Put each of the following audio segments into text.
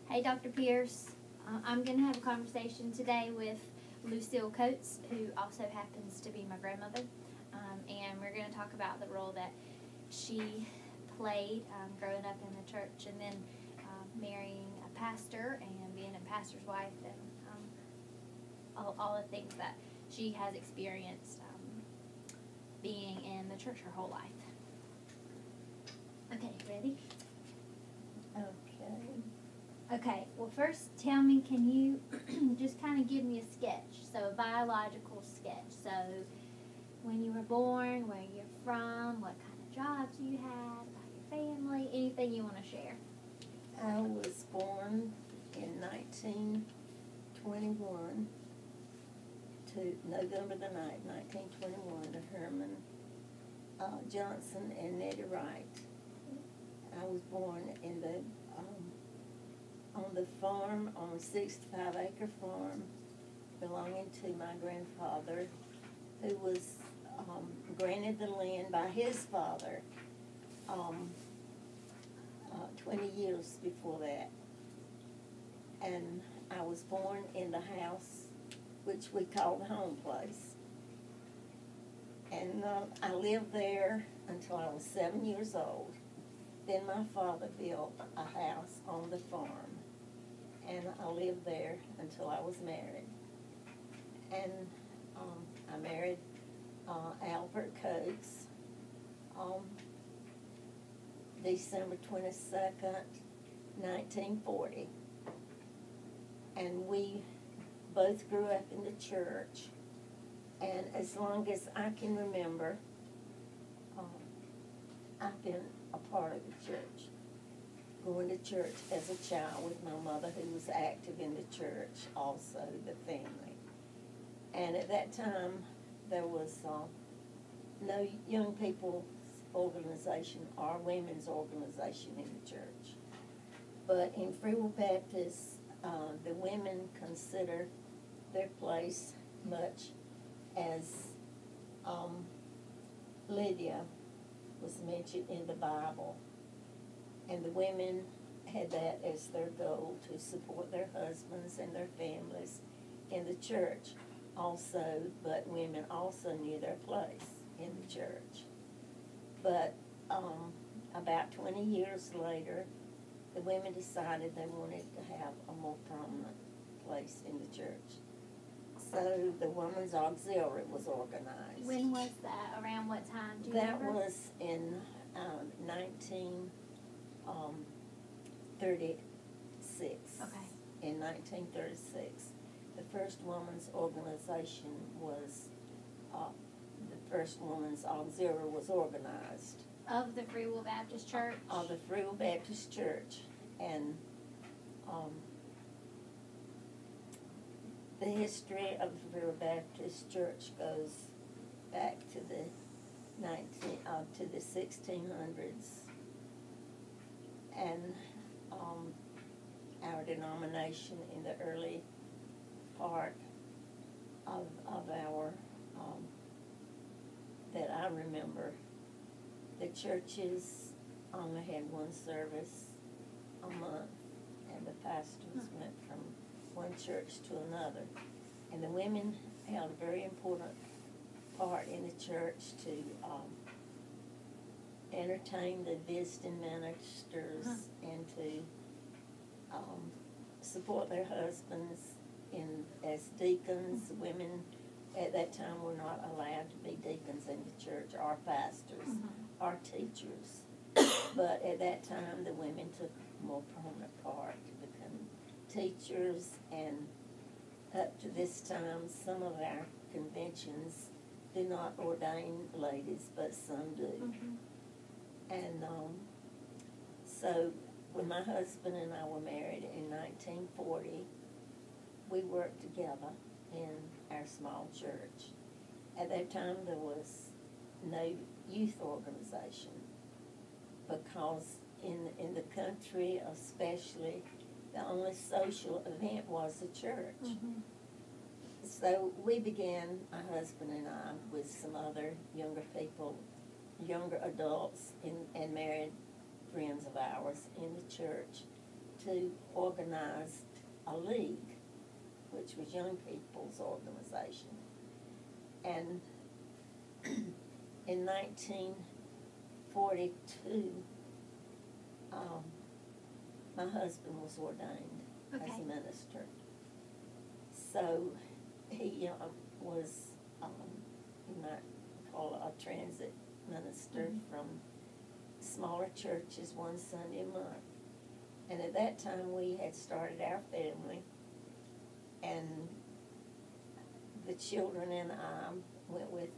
Hey, Dr. Pierce. I'm going to have a conversation today with Lucille Coates, who also happens to be my grandmother. And we're going to talk about the role that she played growing up in the church and then marrying a pastor and being a pastor's wife and all the things that she has experienced being in the church her whole life. Okay, ready? Okay, well first tell me, can you just kind of give me a sketch, so a biological sketch. So when you were born, where you're from, what kind of jobs you had, about your family, anything you want to share. I was born in 1921 to November the 9th, 1921 to Herman Johnson and Nettie Wright. I was born in the on the farm, on a 65-acre farm belonging to my grandfather, who was granted the land by his father 20 years before that. And I was born in the house which we called home place. And I lived there until I was 7 years old. Then my father built a house on the farm, and I lived there until I was married. And I married Albert Coates on December 22nd, 1940. And we both grew up in the church, and as long as I can remember, I've been a part of the church, going to church as a child with my mother, who was active in the church, also the family. And at that time, there was no young people's organization or women's organization in the church. But in Free Will Baptist, the women consider their place much as Lydia was mentioned in the Bible. And the women had that as their goal, to support their husbands and their families in the church also, but women also knew their place in the church. But about 20 years later, the women decided they wanted to have a more prominent place in the church. So the Women's Auxiliary was organized. When was that? Around what time? Do you That remember? was in 1936. Okay. In 1936. The first women's organization was, the first Women's Auxiliary was organized. Of the Free Will Baptist Church? Of the Free Will Baptist Church. And the history of the Free Will Baptist Church goes back to the 1600s, and our denomination in the early part of our that I remember, the churches only had one service a month, and the pastors went from one church to another. And the women held a very important part in the church to entertain the visiting ministers and to support their husbands as deacons. Women at that time were not allowed to be deacons in the church, or pastors, or teachers. But at that time, the women took a more prominent part to become teachers, and up to this time, some of our conventions do not ordain ladies, but some do. And so when my husband and I were married in 1940, we worked together in our small church. At that time, there was no youth organization, because in the country especially, the only social event was the church. Mm-hmm. So we began, my husband and I, with some other younger people, younger adults and married friends of ours in the church, to organize a league, which was young people's organization. And in 1942, my husband was ordained as Okay. a minister. So he was, you might call it a transit minister from smaller churches one Sunday a month. And at that time we had started our family, and the children and I went with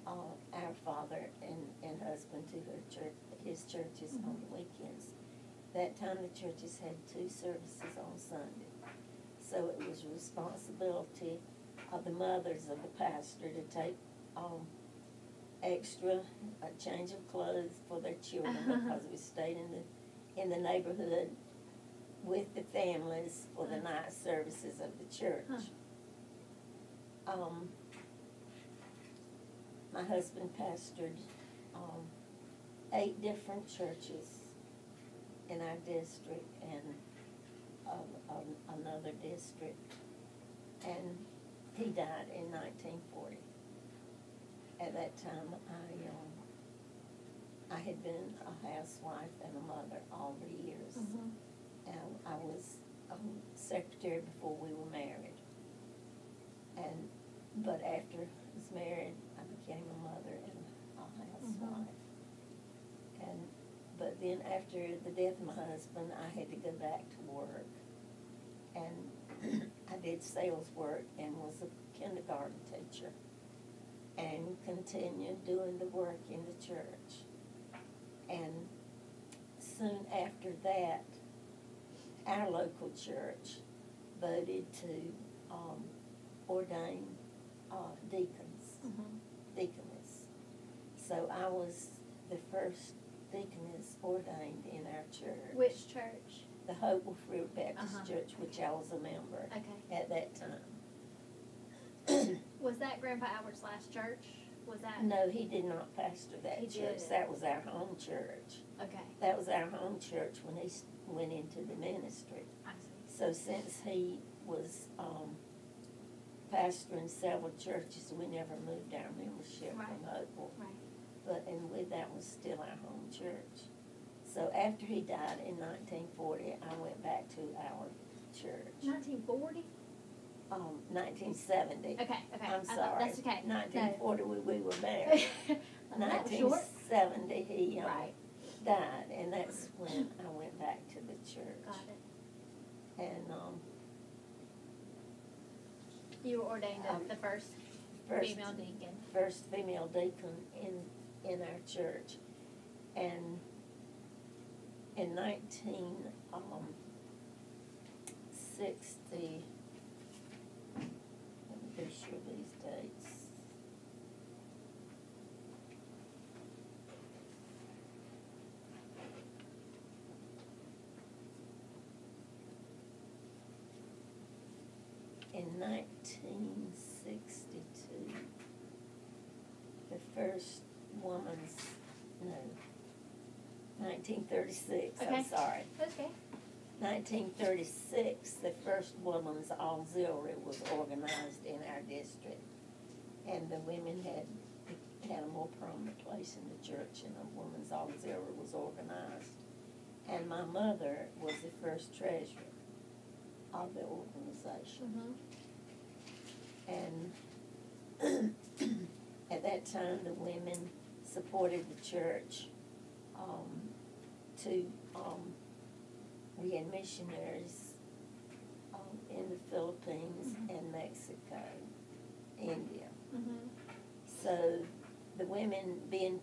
our father and husband to his churches on the weekends. That time the churches had 2 services on Sunday. So it was a responsibility of the mothers of the pastor to take extra a change of clothes for their children because we stayed in the neighborhood with the families for the night services of the church. My husband pastored 8 different churches in our district and another district, and he died in 1940. At that time, I had been a housewife and a mother all the years. And I was secretary before we were married. But after I was married, I became a mother and a housewife. But then after the death of my husband, I had to go back to work. And I did sales work and was a kindergarten teacher and continued doing the work in the church. And soon after that, our local church voted to ordain deaconess. So I was the first deaconess ordained in our church. Which church? The Hopewell Free Baptist Church, which I was a member at that time. Was that Grandpa Albert's last church? Was that? No, he did not pastor that He church. didn't. That was our home church. Okay. That was our home church when he went into the ministry. I see. So since he was pastoring several churches, we never moved our membership from Hopewell. Right. And that was still our home church. So after he died in 1940, I went back to our church. 1940? 1970. Okay. I'm sorry. That's okay. 1940, we were married. 1970, he died, and that's when I went back to the church. Got it. And you were ordained as the first female deacon. First female deacon in our church. And in 1960, let me be sure these dates. In 1962, the first woman's, 1936, Okay. I'm sorry. Okay. 1936, the first woman's auxiliary was organized in our district. And the women had a more prominent place in the church, and a woman's auxiliary was organized. And my mother was the first treasurer of the organization. And at that time, the women supported the church we had missionaries in the Philippines and Mexico, India. So the women being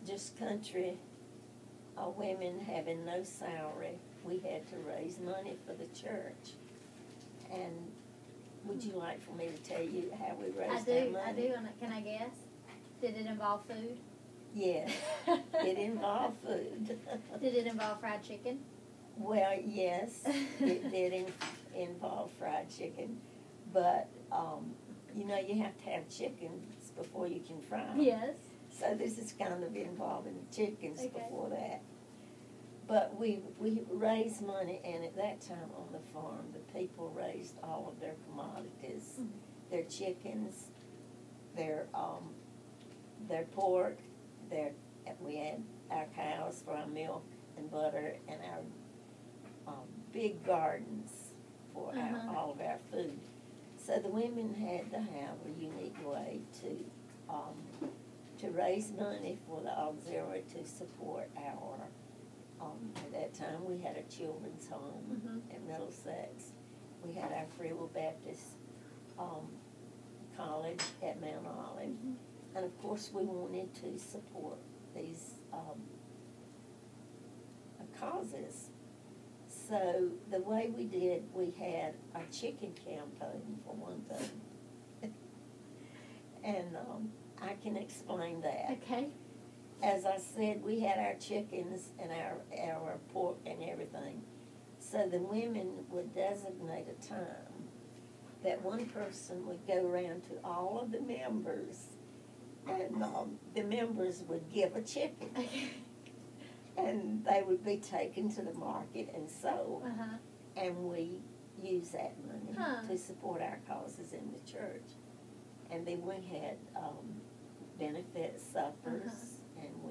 just country women having no salary, we had to raise money for the church. And would you like for me to tell you how we raised our money? I do. Can I guess? Did it involve food? Yes, it involved food. Did it involve fried chicken? Well, yes, it did involve fried chicken, but you know, you have to have chickens before you can fry them. Yes. So this is kind of involving chickens Okay. before that. But we raised money, and at that time on the farm, the people raised all of their commodities, Mhm. their chickens, their pork, we had our cows for our milk and butter, and our big gardens for all of our food. So the women had to have a unique way to raise money for the auxiliary to support our. At that time, we had a children's home at Middlesex. We had our Free Will Baptist college at Mount Olive, and of course, we wanted to support these causes. So the way we did, we had a chicken campaign for one thing, and I can explain that. Okay. As I said, we had our chickens and our pork and everything. So the women would designate a time that one person would go around to all of the members, and the members would give a chicken. Okay. And they would be taken to the market and sold. Uh-huh. And we use that money Huh. to support our causes in the church. And then we had benefit suppers, and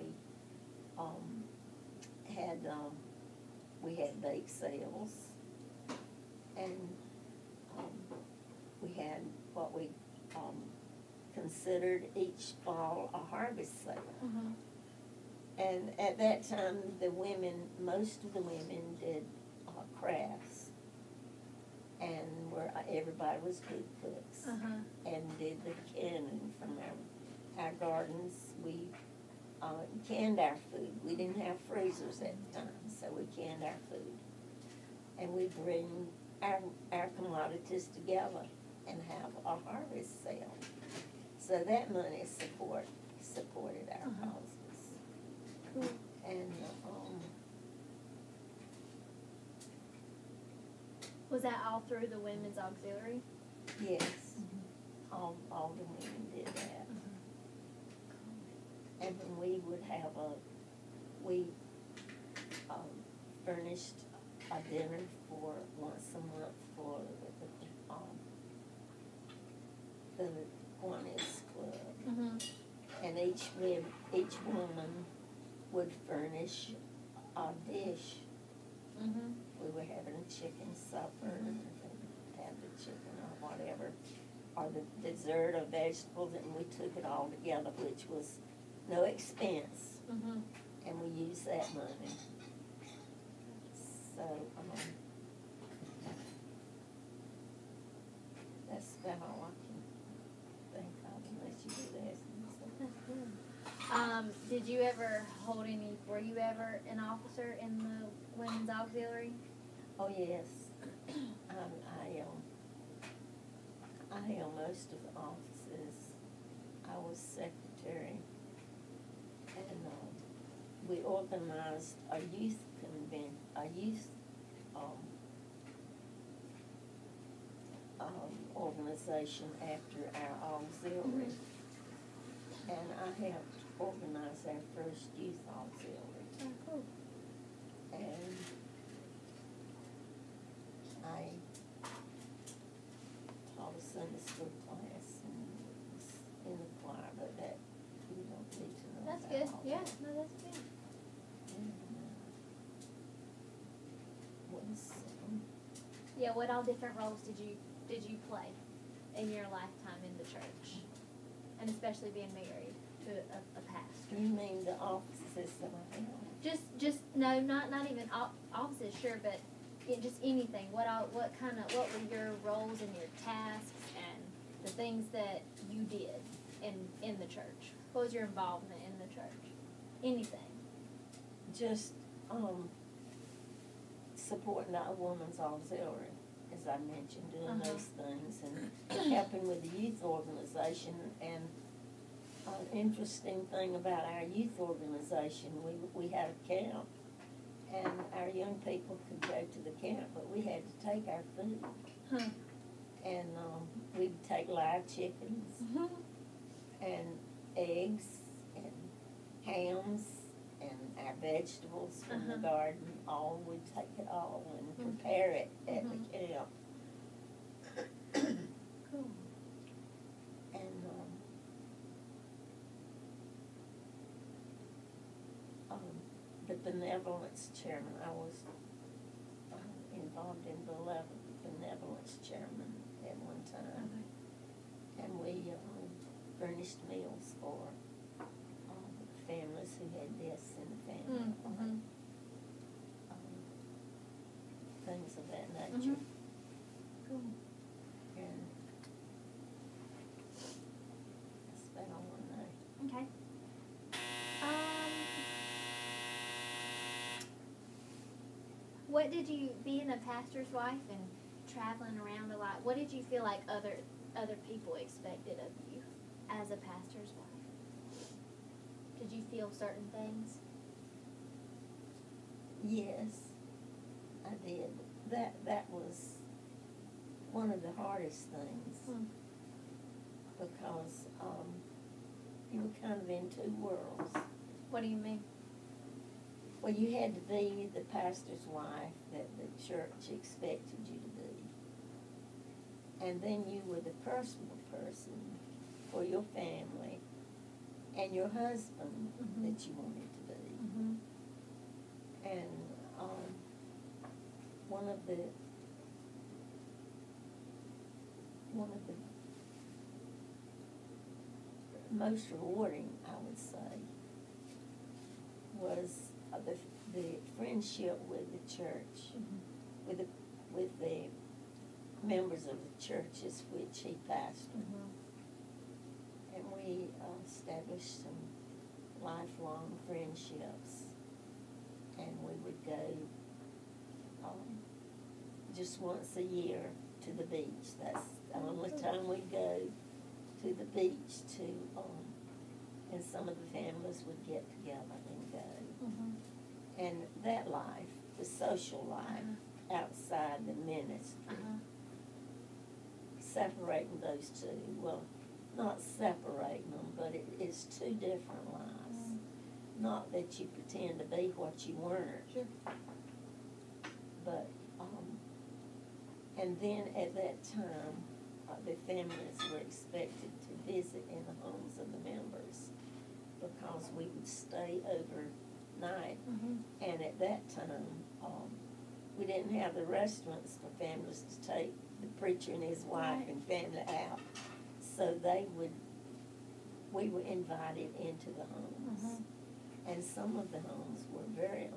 we had bake sales, and we had what we considered each fall a harvest sale. Uh-huh. And at that time, most of the women did crafts, and everybody was good cooks, and did the canning from our gardens. We canned our food. We didn't have freezers at the time, so we canned our food. And we bring our commodities together and have a harvest sale. So that money supported our causes. Cool. And Was that all through the women's auxiliary? yes, all the women did that. And then we would have we furnished a dinner for once a month for the Kiwanis Club. And each woman would furnish a dish. We were having a chicken supper, and have the chicken or whatever, or the dessert or vegetables, and we took it all together, which was no expense, and we used that money. So that's about all I can think of, unless you do that. Did you ever were you ever an officer in the women's auxiliary? Oh, yes. I held most of the offices. I was secretary, and we organized a youth organization after our auxiliary, and I helped organize our first youth auxiliary. Oh, cool. And I taught a Sunday school class and was in the choir, but that you don't need to know. That's about good. all Yeah, that. no, that's good. And, Yeah, what all different roles did you play in your lifetime in the church? And especially being married to a pastor. you mean the offices that I held? Just no, not even offices, sure, but just anything. What were your roles and your tasks and the things that you did in the church? What was your involvement in the church? Anything. Just supporting a woman's auxiliary, as I mentioned, doing those things, and helping with the youth organization. And an interesting thing about our youth organization, we had a camp, and our young people could go to the camp, but we had to take our food. Huh. And we'd take live chickens and eggs and hams and our vegetables from the garden. All we'd take it all and prepare it at the camp. Cool. And the benevolence chairman, I was involved in the benevolence chairman at one time. Okay. And we furnished meals for families who had deaths in the family. Things of that nature. Cool. And that's about all I know. Okay. What did you, being a pastor's wife and traveling around a lot, what did you feel like other people expected of you as a pastor's wife? Did you feel certain things? Yes, I did. That was one of the hardest things because you were kind of in two worlds. What do you mean? Well, you had to be the pastor's wife that the church expected you to be. And then you were the personal person for your family and your husband that you wanted to be. And one of the most rewarding, I would say, was the friendship with the church, with the members of the churches which he pastored. And we established some lifelong friendships. And we would go just once a year to the beach. That's the only time we'd go to the beach and some of the families would get together and go. And that life, the social life outside the ministry, separating those two, well, not separating them, but it is two different lives. Not that you pretend to be what you weren't. Sure. But, and then at that time, the families were expected to visit in the homes of the members because we would stay overnight. And at that time, we didn't have the restaurants for families to take the preacher and his wife and family out. So we were invited into the homes. And some of the homes were very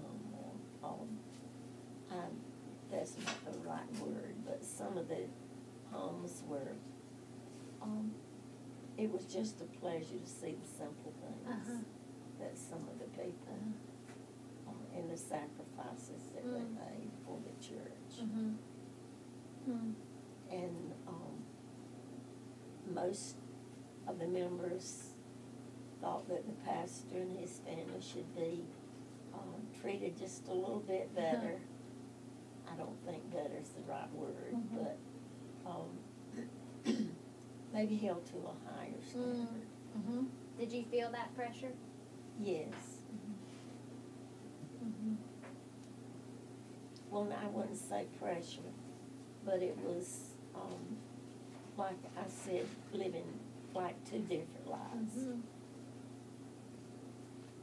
that's not the right word, but some of the homes were, it was just a pleasure to see the simple things that some of the people, and the sacrifices that they made for the church. And most of the members thought that the pastor and his family should be treated just a little bit better. I don't think better is the right word, but maybe held to a higher standard. Did you feel that pressure? Yes. Well, I wouldn't say pressure, but it was, like I said, living like two different lives.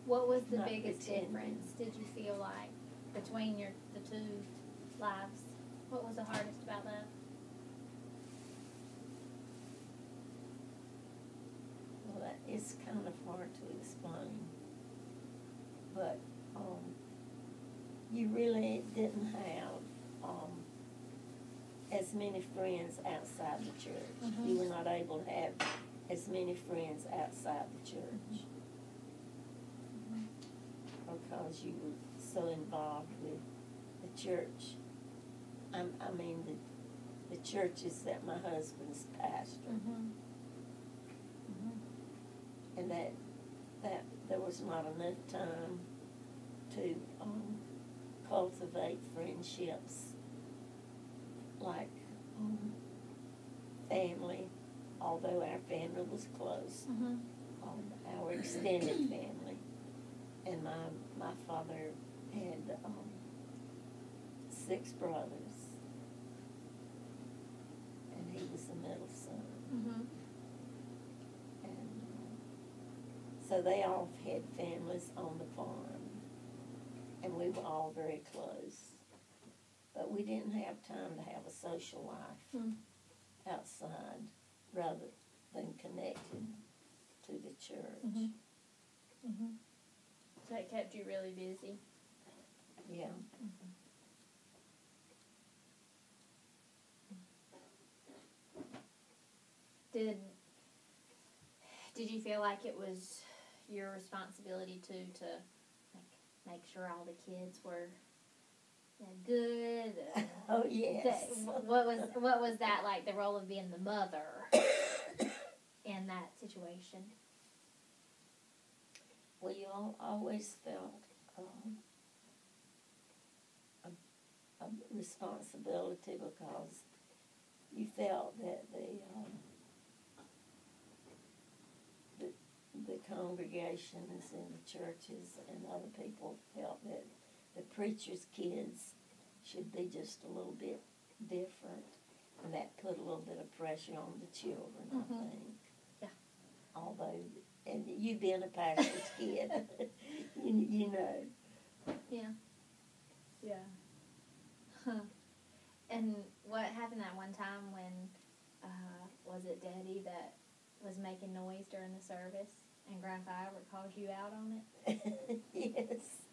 What was the Not biggest pretending. difference, did you feel like, between the two lives? What was the hardest about that? Well, that is kind of hard to explain. But you really didn't have as many friends outside the church. You were not able to have as many friends outside the church because you were so involved with the church. I mean the churches that my husband's pastor. And that there was not enough time to cultivate friendships like family, although our family was close, our extended family. And my father had 6 brothers, and he was the middle son. And so they all had families on the farm, and we were all very close. But we didn't have time to have a social life outside rather than connected to the church. So it kept you really busy. Yeah. Did you feel like it was your responsibility to make sure all the kids were good? Oh yes. What was that like? The role of being the mother in that situation? Well, you always felt a responsibility because you felt that the congregations and the churches and other people felt that the preacher's kids should be just a little bit different, and that put a little bit of pressure on the children, I think. Yeah. Although, and you being a pastor's kid, you know. Yeah. Yeah. Huh. And what happened that one time when, was it Daddy that was making noise during the service and Grandpa Albert called you out on it? Yes.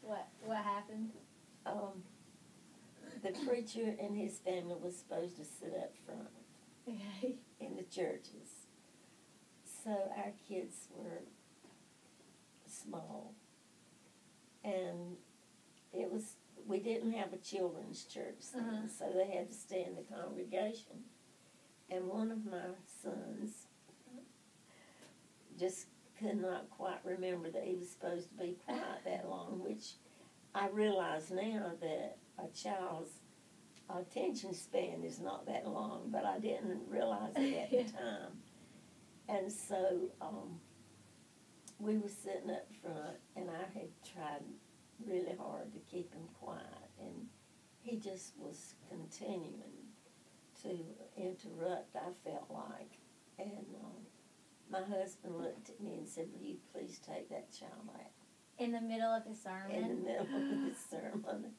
What happened? The preacher and his family was supposed to sit up front in the churches. So our kids were small, and we didn't have a children's church then, so they had to stay in the congregation. And one of my sons just could not quite remember that he was supposed to be quiet that long, which I realize now that a child's attention span is not that long, but I didn't realize it at the time. And so we were sitting up front, and I had tried really hard to keep him quiet, and he just was continuing to interrupt, I felt like. And my husband looked at me and said, "Will you please take that child out?" In the middle of his sermon? In the middle of his sermon.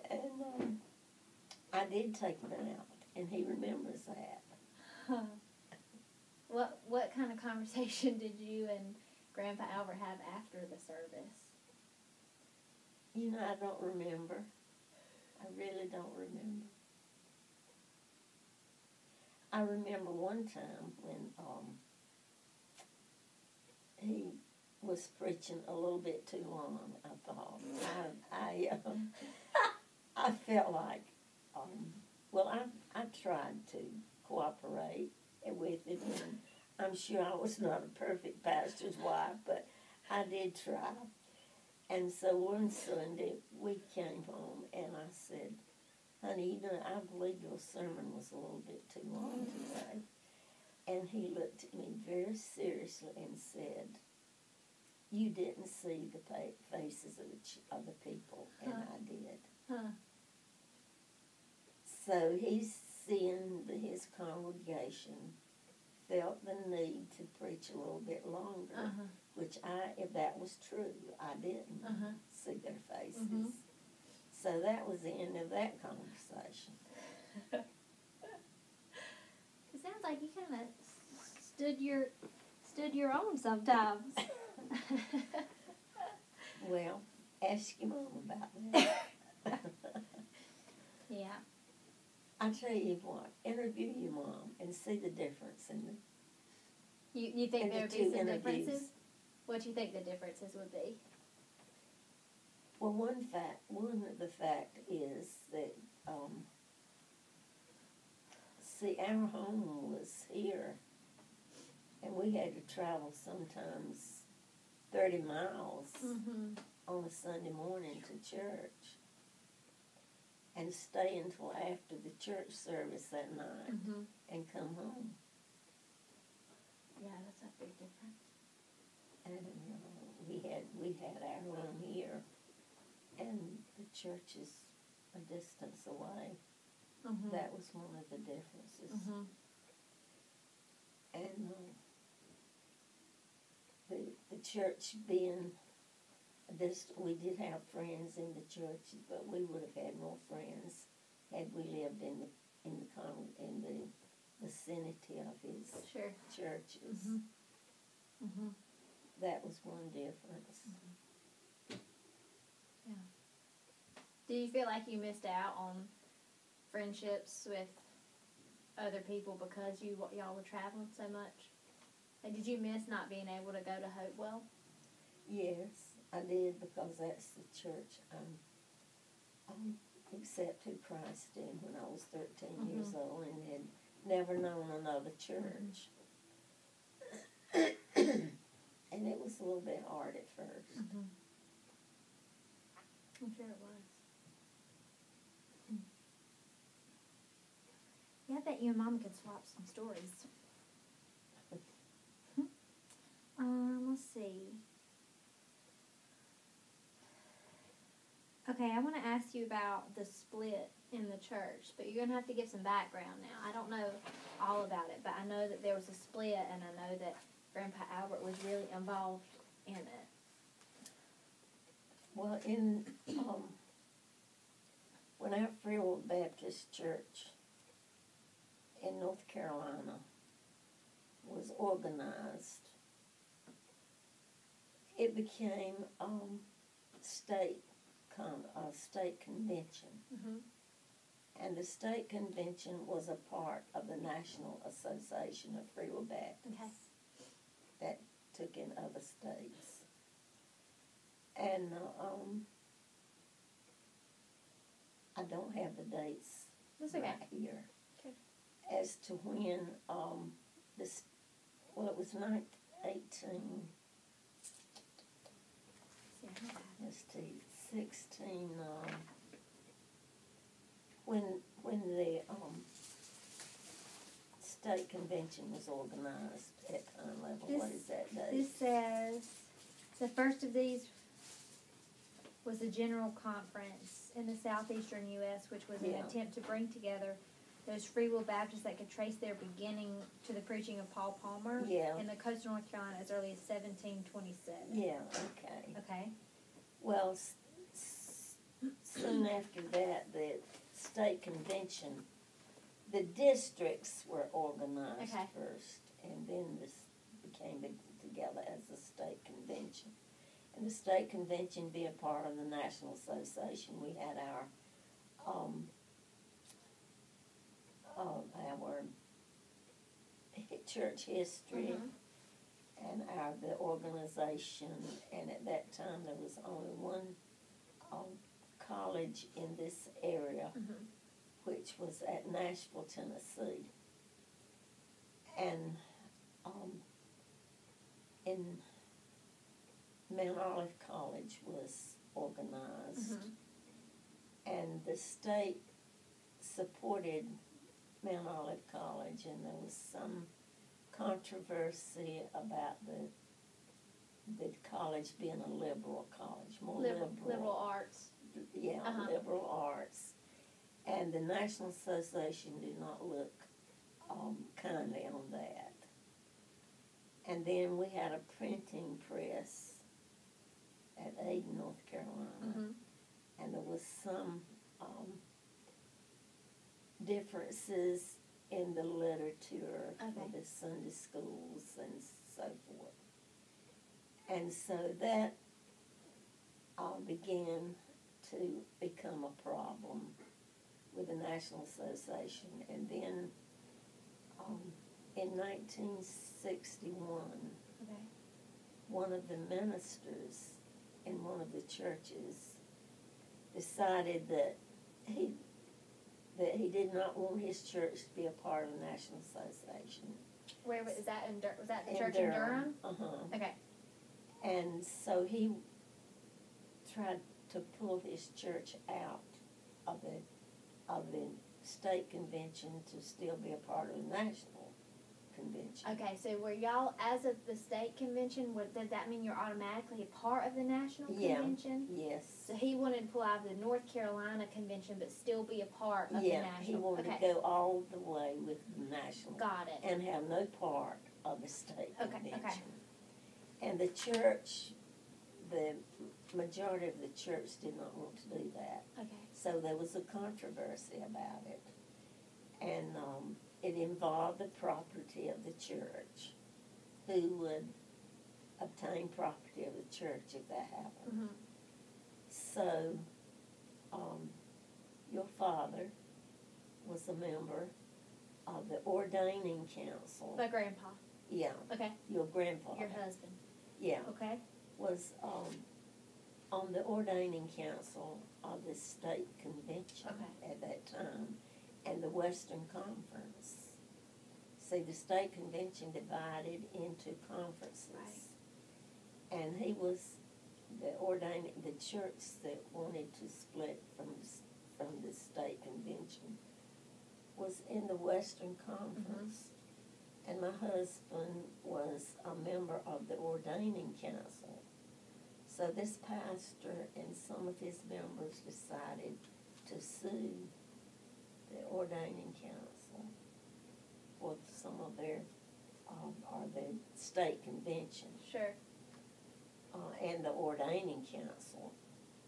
And I did take him out, and he remembers that. Huh. What kind of conversation did you and Grandpa Albert have after the service? You know, I don't remember. I really don't remember. I remember one time when he was preaching a little bit too long, I thought. I felt like, I tried to cooperate with him, and I'm sure I was not a perfect pastor's wife, but I did try. And so one Sunday, we came home, and I said, "Honey, I believe your sermon was a little bit too long today." And he looked at me very seriously and said, "You didn't see the faces of the people, and I did." Huh. So he's seeing his congregation felt the need to preach a little bit longer, which if that was true, I didn't see their faces. So that was the end of that conversation. It sounds like you kind of stood your own sometimes. Well, ask your mom about that. Yeah. I tell you what, interview your mom and see the difference in the. You think there would be some interviews. differences? What do you think the differences would be? Well, one of the fact is that, our home was here, and we had to travel sometimes 30 miles on a Sunday morning to church and stay until after the church service that night and come home. Yeah, that's a big difference. And we had our room here, and the church is a distance away. That was one of the differences. And the church being this, we did have friends in the church, but we would have had more friends had we lived in the vicinity of his churches. That was one difference. Yeah. Do you feel like you missed out on friendships with other people because y'all were traveling so much? And did you miss not being able to go to Hopewell? Yes, I did, because that's the church I accepted Christ in when I was 13 years old and had never known another church. And it was a little bit hard at first. I'm sure it was. Yeah, I bet you and Mama could swap some stories. Let's see. Okay, I want to ask you about the split in the church, but you're going to have to give some background now. I don't know all about it, but I know that there was a split, and I know that Grandpa Albert was really involved in it. Well, when our Free Will Baptist Church in North Carolina was organized, it became state convention. And the state convention was a part of the National Association of Free Will Baptists that took in other states. And I don't have the dates right here as to when this. Well, it was 1918. Let's see, 16. When the state convention was organized at Pine Level. What is that date? This says the first of these was a general conference in the southeastern U.S., which was an attempt to bring together those Free Will Baptists that could trace their beginning to the preaching of Paul Palmer in the coastal North Carolina as early as 1727. Yeah, okay. Okay. Well, soon after that, the state convention, the districts were organized first, and then this became together as the state convention. And the state convention being a part of the National Association, we had our church history and the organization. And at that time, there was only one college in this area, which was at Nashville, Tennessee. And in Mount Olive College was organized, and the state supported Mount Olive College, and there was some controversy about the college being a liberal college, more liberal arts. Yeah, liberal arts. And the National Association did not look kindly on that. And then we had a printing press at Ada, North Carolina, and there was some differences in the literature for the Sunday schools and so forth. And so that began to become a problem with the National Association. And then in 1961, one of the ministers in one of the churches decided that he did not want his church to be a part of the National Association. Where was that? Was that the church in Durham? Uh-huh. Okay. And so he tried to pull his church out of the state convention to still be a part of the national convention. Okay, so were y'all, as of the state convention, did that mean you're automatically a part of the national convention? Yes. So he wanted to pull out of the North Carolina convention but still be a part of the national. He wanted to go all the way with the national. Got it. And have no part of the state convention. Okay. And the church, the majority of the church did not want to do that. Okay. So there was a controversy about it. And it involved the property of the church. Who would obtain property of the church if that happened? Mm-hmm. So, your father was a member of the ordaining council. My grandpa. Yeah. Okay. Your grandfather. Your husband. Yeah. Okay. Was on the ordaining council of the state convention at that time and the Western Conference. See, the state convention divided into conferences. Right. And he was the church that wanted to split from the state convention was in the Western Conference. Mm-hmm. And my husband was a member of the ordaining council. So this pastor and some of his members decided to sue the ordaining council for some of their, or the state convention. Sure. And the ordaining council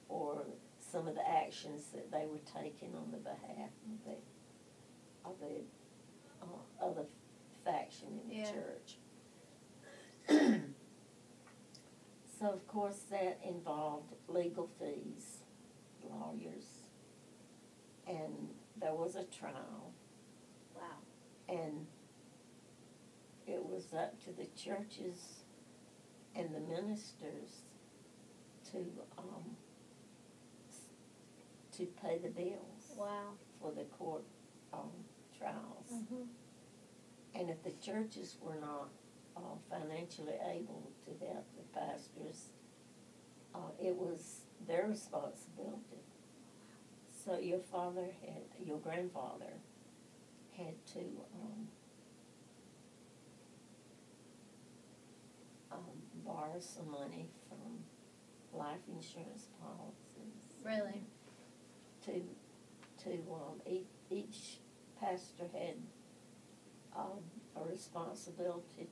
for some of the actions that they were taking on the behalf of the other faction in the church. So, of course, that involved legal fees, lawyers, and there was a trial. Wow. And it was up to the churches and the ministers to pay the bills. Wow. For the court trials. Mm-hmm. And if the churches were not financially able to help the pastors, it was their responsibility. So your grandfather had to borrow some money from life insurance policies. Really? Each pastor had a responsibility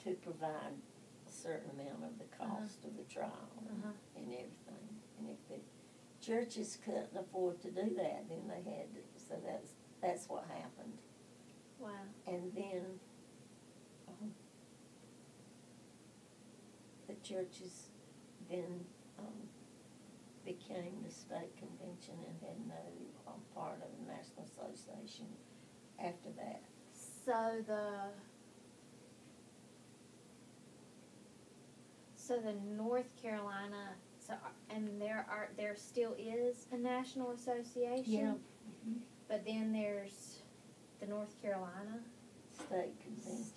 to provide a certain amount of the cost of the trial and everything. And if the churches couldn't afford to do that, then they had to. So that's what happened. Wow. And then the churches then became the state convention and had no part of the National Association after that. So the North Carolina, and there still is a National Association? Yeah. Mm-hmm. But then there's the North Carolina State Convention.